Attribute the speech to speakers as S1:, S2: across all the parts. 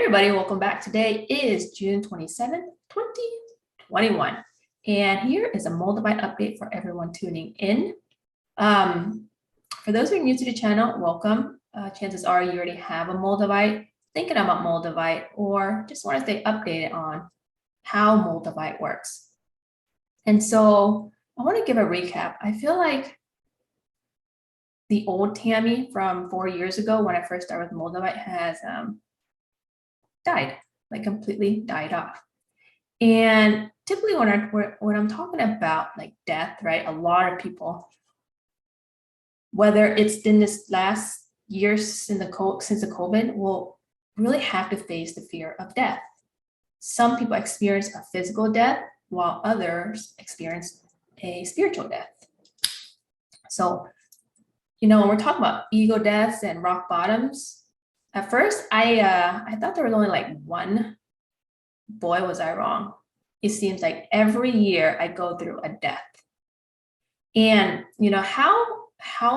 S1: Everybody, welcome back. Today is June 27th, 2021. And here is a Moldavite update for everyone tuning in. For those who are new to the channel, welcome. Chances are you already have a Moldavite, thinking about Moldavite, or just want to stay updated on how Moldavite works. And so I want to give a recap. I feel like the old Tammy from 4 years ago when I first started with Moldavite has died, like completely died off. And typically when I'm talking about like death, right, a lot of people, whether it's in this last year since the COVID, will really have to face the fear of death. Some people experience a physical death while others experience a spiritual death. So, when we're talking about ego deaths and rock bottoms, at first I thought there was only like one. Boy, was I wrong. It seems like every year I go through a death. And how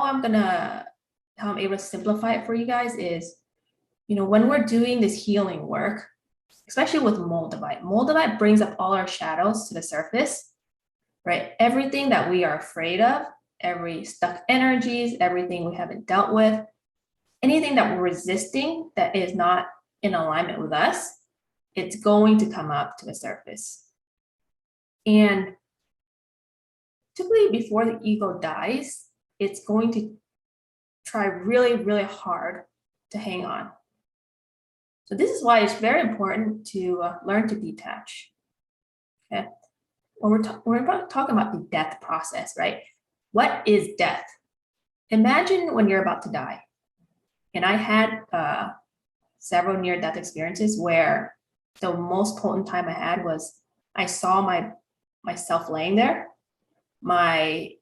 S1: I'm able to simplify it for you guys is, when we're doing this healing work, especially with Moldavite brings up all our shadows to the surface, right? Everything that we are afraid of, every stuck energies, everything we haven't dealt with, anything that we're resisting that is not in alignment with us, it's going to come up to the surface. And typically before the ego dies, it's going to try really, really hard to hang on. So this is why it's very important to learn to detach. Okay, when we're talking about the death process, right? What is death? Imagine when you're about to die. And I had several near-death experiences where the most potent time I had was I saw myself laying there. I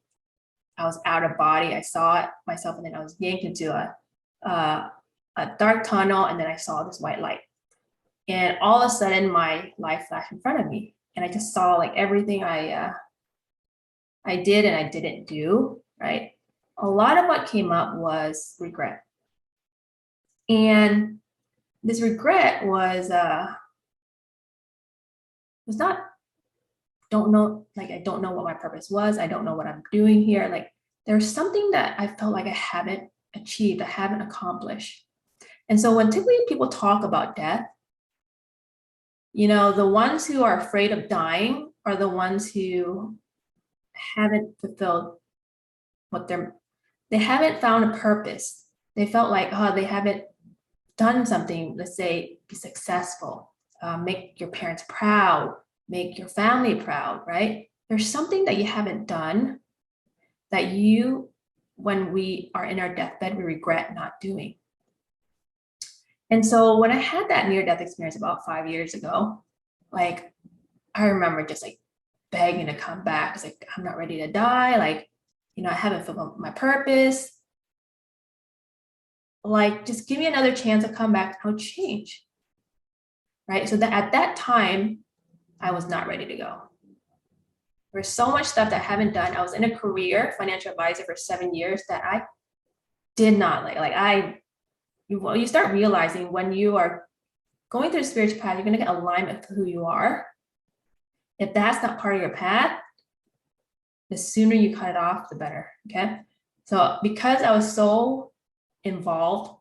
S1: was out of body. I saw myself, and then I was yanked into a dark tunnel, and then I saw this white light. And all of a sudden, my life flashed in front of me, and I just saw like everything I did and I didn't do. Right. A lot of what came up was regret. And this regret was not, don't know what my purpose was. I don't know what I'm doing here. Like there's something that I felt like I haven't achieved, I haven't accomplished. And so when typically people talk about death, the ones who are afraid of dying are the ones who haven't fulfilled they haven't found a purpose. They felt like, they haven't done something, let's say, be successful, make your parents proud, make your family proud, right? There's something that you haven't done that when we are in our deathbed, we regret not doing. And so when I had that near-death experience about 5 years ago, like I remember just like begging to come back. It's like, I'm not ready to die. Like, I haven't fulfilled my purpose. Like, just give me another chance to come back. I'll change. Right. So that at that time, I was not ready to go. There's so much stuff that I haven't done. I was in a career, financial advisor for 7 years that I did not like. You start realizing when you are going through the spiritual path, you're going to get alignment with who you are. If that's not part of your path, the sooner you cut it off, the better. Okay. So because I was so involved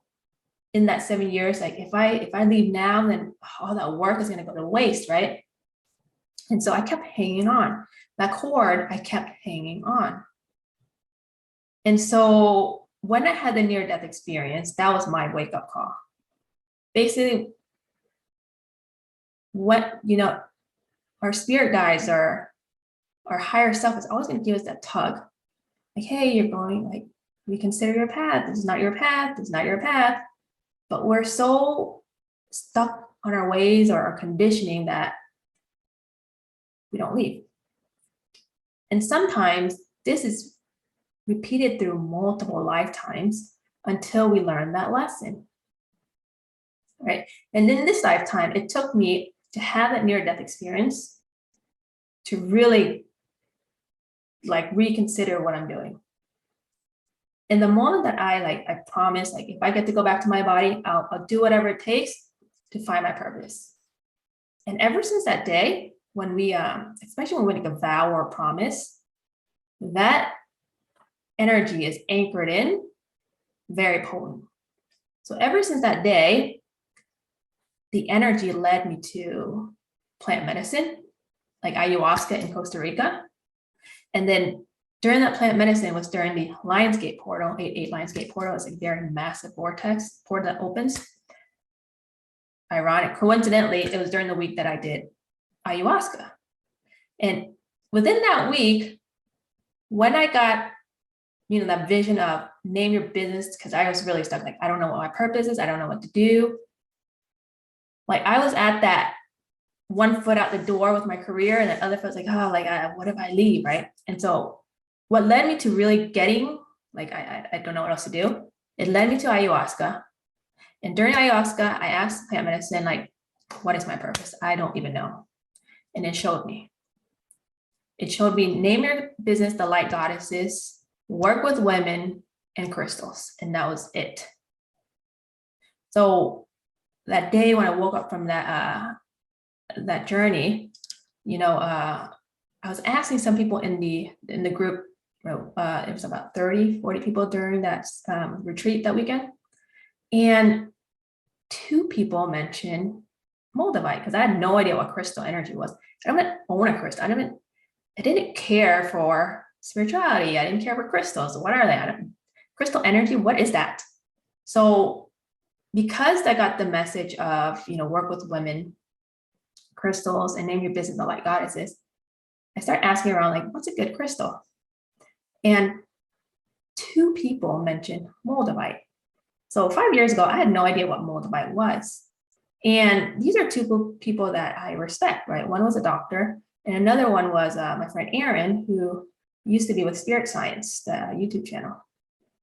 S1: in that 7 years, like if I leave now, then all that work is going to go to waste, right? And so I kept hanging on. That cord, I kept hanging on. And so when I had the near-death experience, that was my wake-up call. Basically, what our spirit guides, our higher self is always going to give us that tug. Like, hey, you're going, like, reconsider your path. This is not your path. This is not your path. But we're so stuck on our ways or our conditioning that we don't leave. And sometimes this is repeated through multiple lifetimes until we learn that lesson. Right? And in this lifetime, it took me to have that near-death experience to really reconsider what I'm doing. And the moment that I promise, if I get to go back to my body, I'll do whatever it takes. to find my purpose. And ever since that day, when we, especially when we make a vow or a promise, that energy is anchored in, very potent. So ever since that day, the energy led me to plant medicine, like ayahuasca in Costa Rica. And then during that plant medicine was during the Lionsgate portal, 8-8 Lionsgate portal. It's a very massive vortex portal that opens. Ironic, coincidentally, it was during the week that I did ayahuasca. And within that week, when I got, that vision of name your business, because I was really stuck, like, I don't know what my purpose is. I don't know what to do. Like, I was at that one foot out the door with my career, and the other foot's like, what if I leave, right? And so what led me to really getting, like, I don't know what else to do. It led me to ayahuasca. And during ayahuasca, I asked plant medicine, like, what is my purpose? I don't even know. And it showed me. It showed me, name your business, the light goddesses, work with women, and crystals. And that was it. So that day when I woke up from that journey, I was asking some people in the group, it was about 30, 40 people during that retreat that weekend. And 2 people mentioned Moldavite, because I had no idea what crystal energy was. I didn't own a crystal. I didn't care for spirituality. I didn't care for crystals. What are they? Crystal energy, what is that? So because I got the message of, work with women, crystals, and name your business the light goddesses, I started asking around, like, what's a good crystal? And 2 people mentioned Moldavite. So 5 years ago, I had no idea what Moldavite was. And these are 2 people that I respect, right? One was a doctor, and another one was my friend Aaron, who used to be with Spirit Science, the YouTube channel.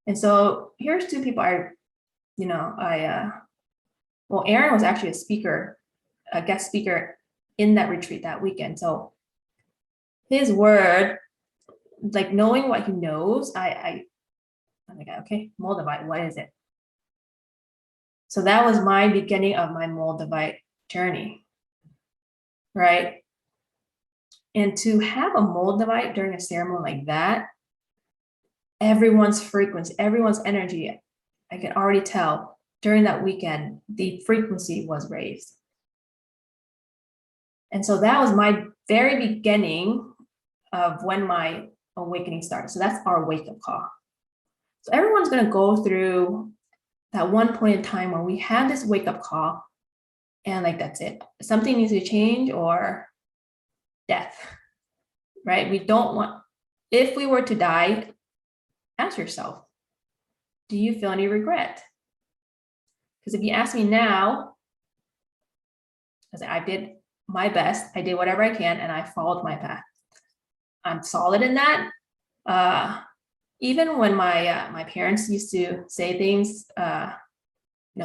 S1: And so here's 2 people Aaron was actually a guest speaker in that retreat that weekend. So his word, like, knowing what he knows, I'm like, okay, Moldavite, what is it? So that was my beginning of my Moldavite journey, right? And to have a Moldavite during a ceremony like that, everyone's frequency, everyone's energy, I can already tell during that weekend, the frequency was raised. And so that was my very beginning of when my awakening started. So that's our wake-up call. So everyone's going to go through that one point in time where we have this wake-up call, and, like, that's it. Something needs to change, or death, right? We don't want, if we were to die, ask yourself, do you feel any regret? Because if you ask me now, I did my best, I did whatever I can, and I followed my path. I'm solid in that. Even when my parents used to say things,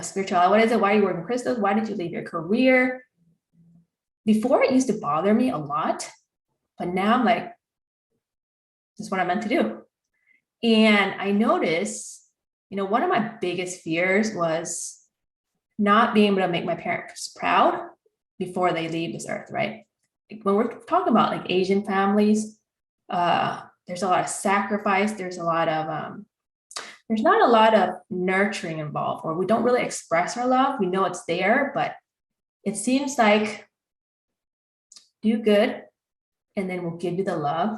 S1: spirituality, what is it? Why are you working crystals? Why did you leave your career? Before, it used to bother me a lot, but now I'm like, this is what I'm meant to do. And I noticed, one of my biggest fears was not being able to make my parents proud before they leave this earth, right? When we're talking about, like, Asian families, there's a lot of sacrifice. There's not a lot of nurturing involved, or we don't really express our love. We know it's there, but it seems like, do good, and then we'll give you the love.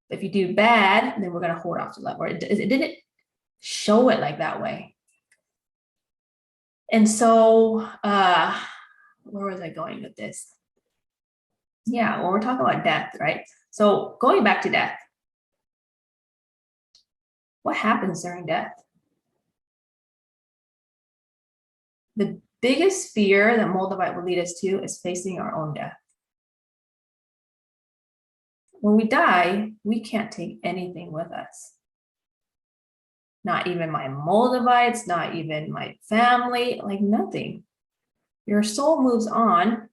S1: If you do bad, then we're going to hold off the love. Or it didn't show it like that way. And so, where was I going with this? Yeah, well, we're talking about death, right? So going back to death, what happens during death? The biggest fear that Moldavite will lead us to is facing our own death. When we die, we can't take anything with us. Not even my Moldavites, not even my family, like nothing. Your soul moves on.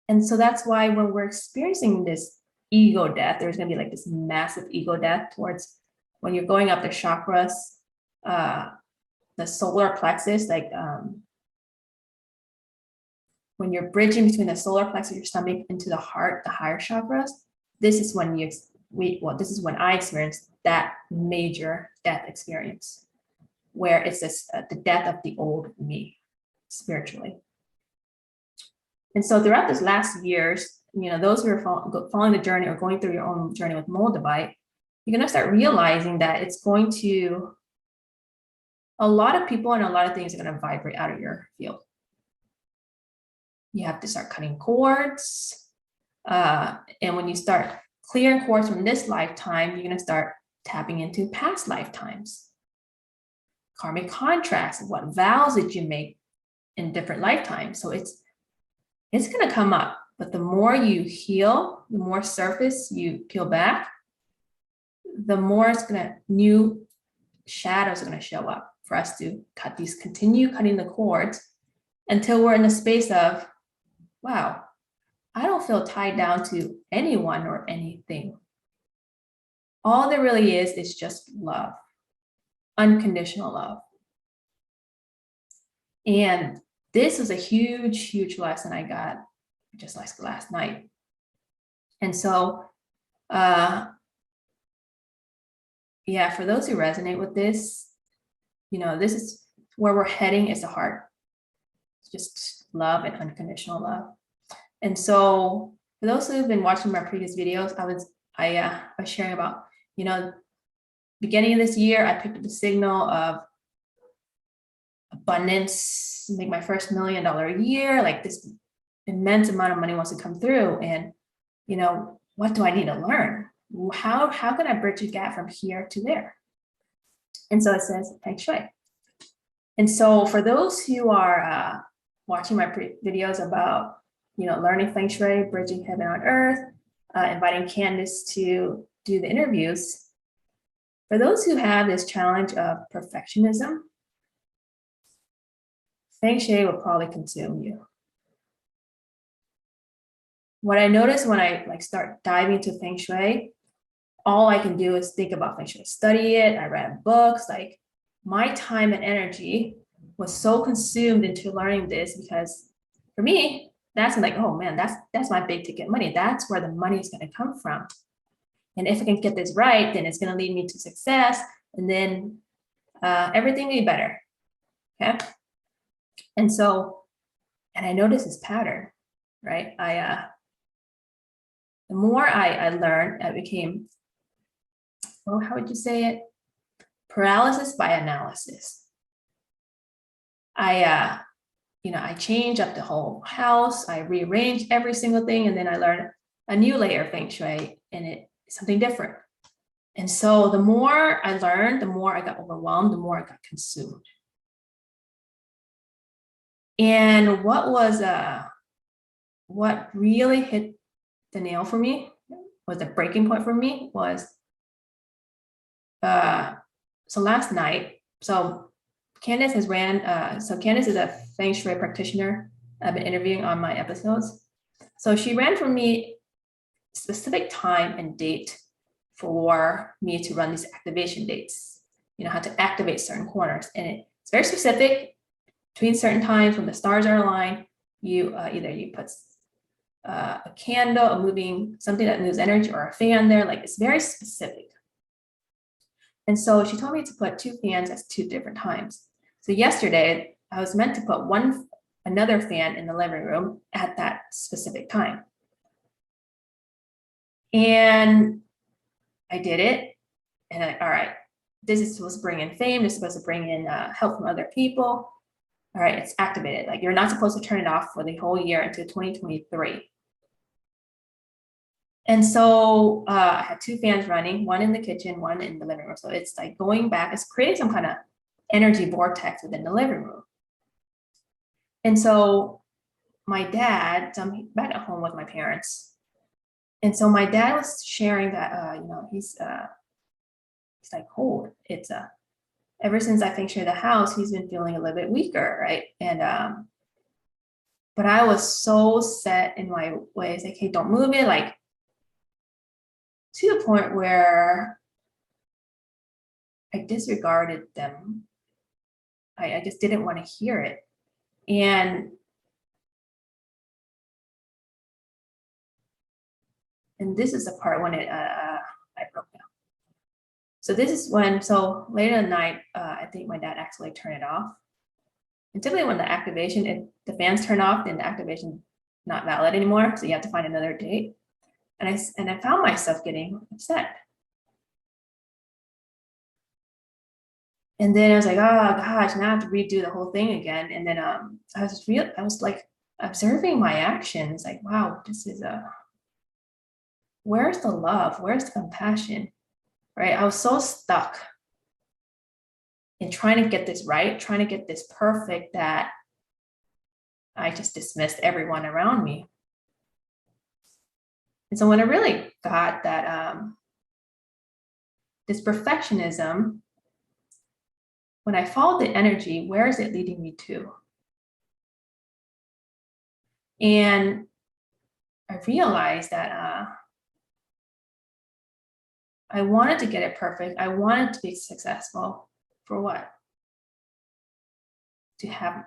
S1: And so that's why when we're experiencing this ego death, there's going to be, like, this massive ego death towards when you're going up the chakras, the solar plexus, like when you're bridging between the solar plexus of your stomach into the heart, the higher chakras, this is when this is when I experienced that major death experience, where it's the death of the old me spiritually. And so throughout this last years, those who are following the journey or going through your own journey with Moldavite, you're going to start realizing that it's going to, a lot of people and a lot of things are going to vibrate out of your field. You have to start cutting cords. And when you start clearing cords from this lifetime, you're going to start tapping into past lifetimes. Karmic contracts, what vows did you make in different lifetimes? So it's going to come up, but the more you heal, the more surface you peel back, the more new shadows are going to show up for us to continue cutting the cords until we're in the space of, wow, I don't feel tied down to anyone or anything. All there really is just love, unconditional love. And this was a huge, huge lesson I got just like last night. And so, yeah, for those who resonate with this, this is where we're heading, is the heart. It's just love and unconditional love. And so for those who have been watching my previous videos, I was sharing about, beginning of this year, I picked up the signal of abundance, make my first $1 million a year, like this immense amount of money wants to come through. And, what do I need to learn? How can I bridge the gap from here to there? And so it says Feng Shui. And so for those who are watching my videos about, learning Feng Shui, bridging heaven on earth, inviting Candace to do the interviews, for those who have this challenge of perfectionism, Feng Shui will probably consume you. What I noticed when I start diving into Feng Shui, all I can do is think about Feng Shui, study it. I read books. My time and energy was so consumed into learning this, because for me, that's oh man, that's my big ticket money. That's where the money is going to come from. And if I can get this right, then it's going to lead me to success, and then everything will be better. Okay. And so, and I noticed this pattern, right? The more I learned, I became, well, how would you say it? Paralysis by analysis. I changed up the whole house. I rearranged every single thing. And then I learned a new layer of Feng Shui, and it's something different. And so the more I learned, the more I got overwhelmed, the more I got consumed. And what really hit the nail for me, was the breaking point for me, was so last night, so Candace has Candace is a Feng Shui practitioner I've been interviewing on my episodes. So she ran for me specific time and date for me to run these activation dates, how to activate certain corners. And it's very specific. Between certain times when the stars are aligned, you put a candle, something that moves energy, or a fan there. It's very specific. And so she told me to put 2 fans at 2 different times. So yesterday, I was meant to put another fan in the living room at that specific time. And I did it. And all right, this is supposed to bring in fame. This is supposed to bring in help from other people. All right, it's activated. You're not supposed to turn it off for the whole year until 2023. And so I had 2 fans running, one in the kitchen, one in the living room. So it's going back, it's creating some kind of energy vortex within the living room. And so my dad, I'm back at home with my parents. And so my dad was sharing that, he's cold. It's ever since I Feng Shui the house, he's been feeling a little bit weaker, right? And but I was so set in my ways, hey, don't move it, to the point where I disregarded them. I just didn't want to hear it. And and this is the part when I broke down. So this is when, so later at night, I think my dad actually turned it off. And typically when the activation, if the fans turn off, then the activation not valid anymore. So you have to find another date. And I found myself getting upset. And then I was like, oh gosh, now I have to redo the whole thing again. And then I was like observing my actions, like, wow, this is where's the love? Where's the compassion? Right? I was so stuck in trying to get this right, trying to get this perfect, that I just dismissed everyone around me. And so when I really got that this perfectionism, when I followed the energy, where is it leading me to? And I realized that I wanted to get it perfect. I wanted to be successful. For what? To have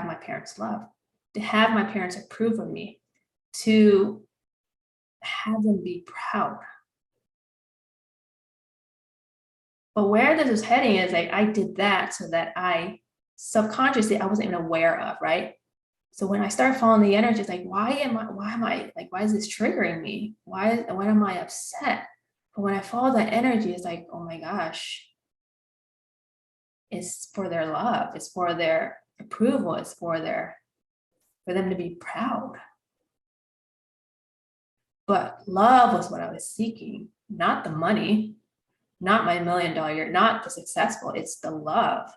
S1: my parents' love, to have my parents approve of me, to have them be proud. But where this is heading is like, I did that so that I subconsciously, I wasn't even aware of, right? So when I start following the energy, it's like, why is this triggering me? Why am I upset? But when I follow that energy, it's like, oh my gosh, it's for their love, it's for their approval, it's for them to be proud. But love was what I was seeking, not the money, not my $1 million year, not the successful, it's the love.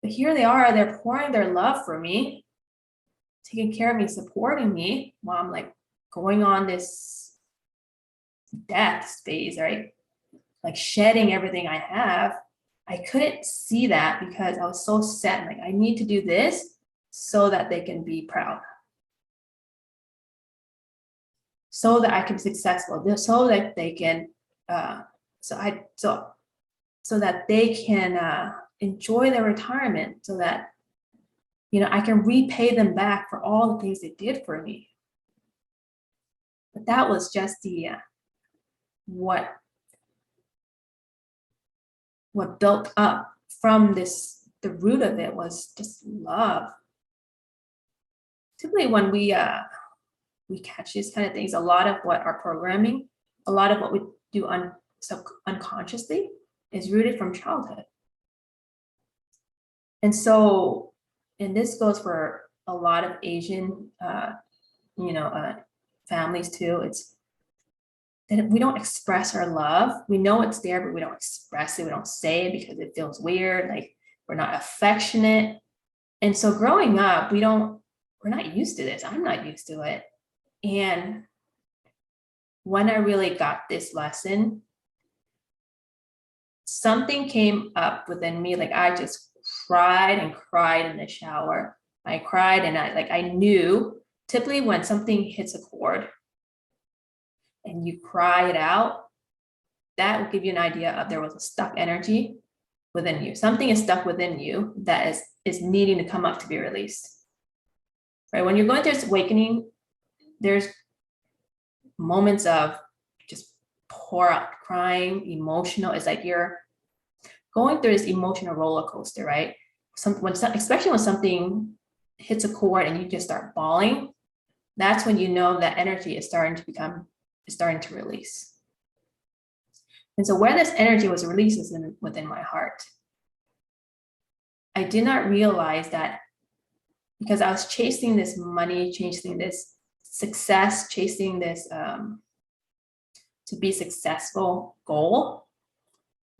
S1: But here they are, they're pouring their love for me, taking care of me, supporting me while I'm like going on this death phase, right? Like shedding everything I have. I couldn't see that because I was so set, like I need to do this so that they can be proud, so that I can be successful, so that they can so that they can enjoy their retirement, so that I can repay them back for all the things they did for me. But that was just the what built up from this. The root of it was just love. Typically when we catch these kind of things, a lot of what our programming, a lot of what we do unconsciously is rooted from childhood. And so, and this goes for a lot of Asian families too. It's that we don't express our love. We know it's there, but we don't express it. We don't say it because it feels weird. Like we're not affectionate. And so growing up, we're not used to this. I'm not used to it. And when I really got this lesson, something came up within me. Like I just cried and cried in the shower. I cried and I knew, typically when something hits a chord and you cry it out, that will give you an idea of there was a stuck energy within you. Something is stuck within you that is needing to come up to be released. Right? When you're going through this awakening, there's moments of just pour out crying, emotional. It's like you're going through this emotional roller coaster, right? Especially when something hits a chord and you just start bawling, that's when you know that energy is starting to release. And so where this energy was released is within my heart. I did not realize that because I was chasing this money, chasing this success, chasing this to be successful goal,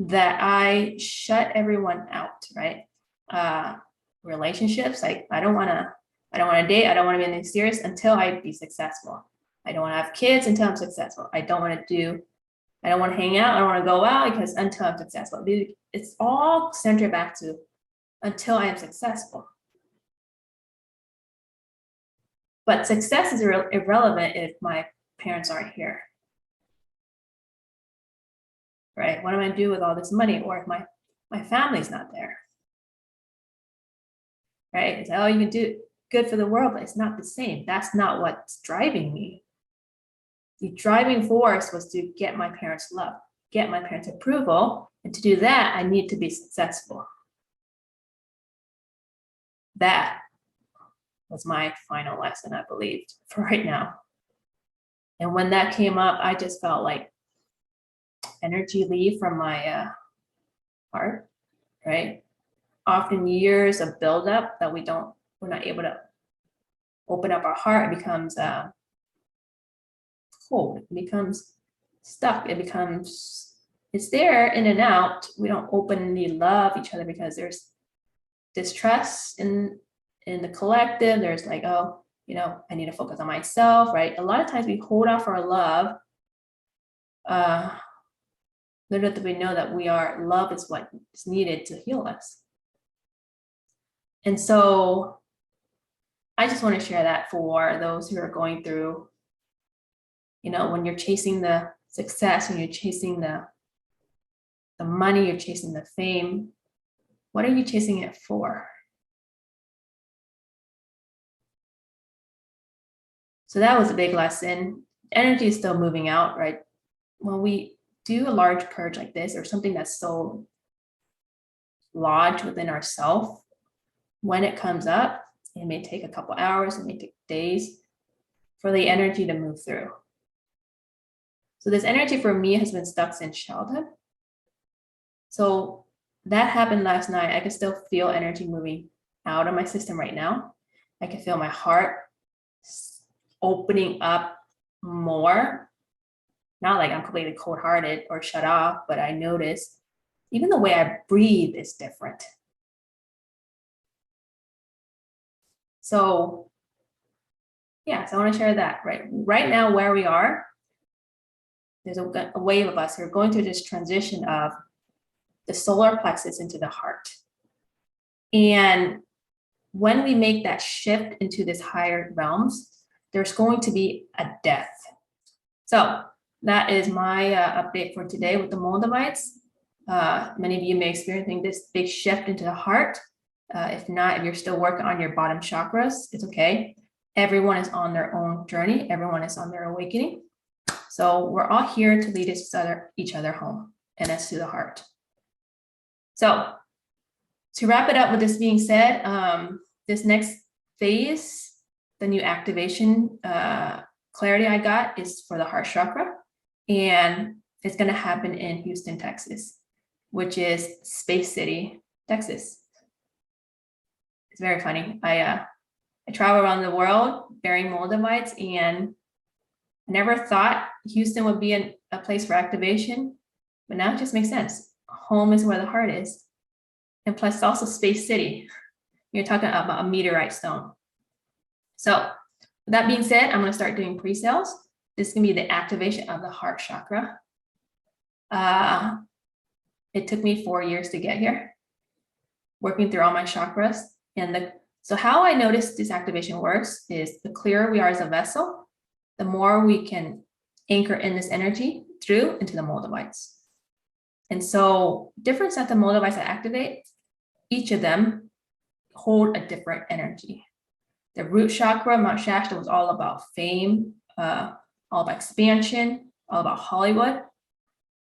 S1: that I shut everyone out, right? Relationships, like I don't want to date, I don't want to be anything serious until I be successful. I don't want to have kids until I'm successful. I don't want to hang out, I don't want to go out because until I'm successful. It's all centered back to until I am successful. But success is irrelevant if my parents aren't here. Right? What am I going to do with all this money? Or if my family's not there? Right? It's like, oh, you can do good for the world, but it's not the same. That's not what's driving me. the driving force was to get my parents' love, get my parents' approval. And to do that, I need to be successful. That was my final lesson, I believed, for right now. And when that came up, I just felt like energy leave from my heart, right? Often years of buildup that we're not able to open up our heart. It becomes cold, it becomes stuck, it's there in and out. We don't openly love each other because there's distrust in the collective. There's like, oh, I need to focus on myself, right? A lot of times we hold off our love, little do we know that love is what is needed to heal us. And so I just want to share that for those who are going through, when you're chasing the success, when you're chasing the money, you're chasing the fame, what are you chasing it for? So that was a big lesson. Energy is still moving out, right? When we do a large purge like this, or something that's so lodged within ourselves, when it comes up, it may take a couple hours, it may take days for the energy to move through. So this energy for me has been stuck since childhood. So that happened last night. I can still feel energy moving out of my system right now. I can feel my heart opening up more. Not like I'm completely cold-hearted or shut off, but I notice even the way I breathe is different. So yeah, so I want to share that, right? Right now where we are, there's a wave of us who are going through this transition of the solar plexus into the heart. And when we make that shift into this higher realms, there's going to be a death. So that is my update for today with the Moldavites. Many of you may be experiencing this big shift into the heart. If not, if you're still working on your bottom chakras, it's okay. Everyone is on their own journey. Everyone is on their awakening. So we're all here to lead each other home, and that's to the heart. So to wrap it up with this being said, this next phase, the new activation clarity I got is for the heart chakra, and it's going to happen in Houston, Texas, which is Space City, Texas. It's very funny. I travel around the world bearing Moldavites, and I never thought Houston would be a place for activation, but now it just makes sense. Home is where the heart is. And plus it's also Space City. You're talking about a meteorite stone. So with that being said, I'm going to start doing pre-sales. This is going to be the activation of the heart chakra. It took me 4 years to get here, working through all my chakras. So how I noticed this activation works is the clearer we are as a vessel, the more we can anchor in this energy through into the Moldavites. And so different sets of Moldavites that activate, each of them hold a different energy. The root chakra, Mount Shasta, was all about fame, all about expansion, all about Hollywood.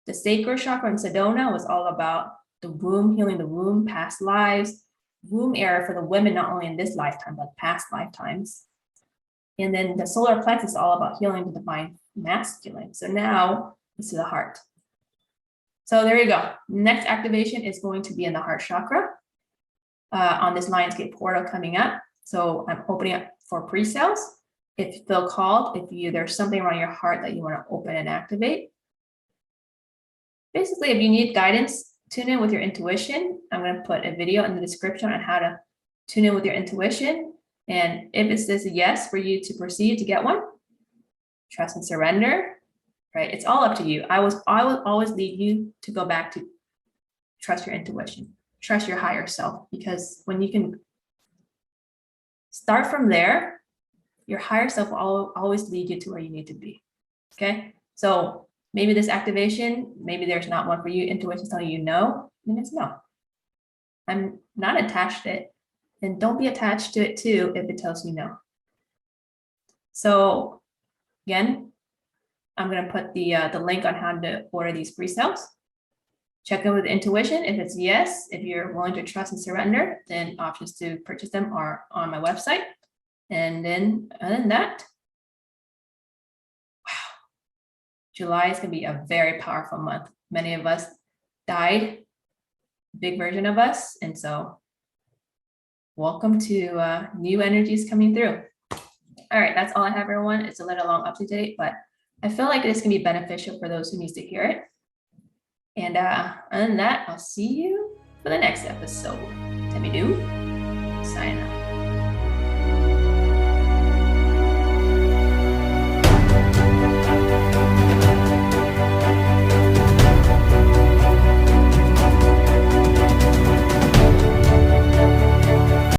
S1: The sacral chakra in Sedona was all about the womb, healing the womb, past lives, womb era for the women, not only in this lifetime, but past lifetimes. And then the solar plexus is all about healing the divine masculine. So now it's to the heart. So there you go. Next activation is going to be in the heart chakra on this Lionsgate portal coming up. So I'm opening up for pre-sales. If you feel called, there's something around your heart that you want to open and activate. Basically, if you need guidance, tune in with your intuition. I'm going to put a video in the description on how to tune in with your intuition. And if it says a yes for you to proceed to get one, trust and surrender, right? It's all up to you. I will always lead you to go back to trust your intuition, trust your higher self, because when you can start from there, your higher self will always lead you to where you need to be, okay? So maybe this activation, maybe there's not one for you, intuition's telling you no, then it's no. I'm not attached to it. And don't be attached to it too if it tells you no. So again, I'm going to put the link on how to order these pre-sales. Check in with intuition. If it's yes, if you're willing to trust and surrender, then options to purchase them are on my website. And then other than that, wow, July is going to be a very powerful month. Many of us died, big version of us. And so welcome to new energies coming through. All right, that's all I have, everyone. It's a little long up to date, but I feel like this can be beneficial for those who needs to hear it. And other than that, I'll see you for the next episode. Temidu, signing out.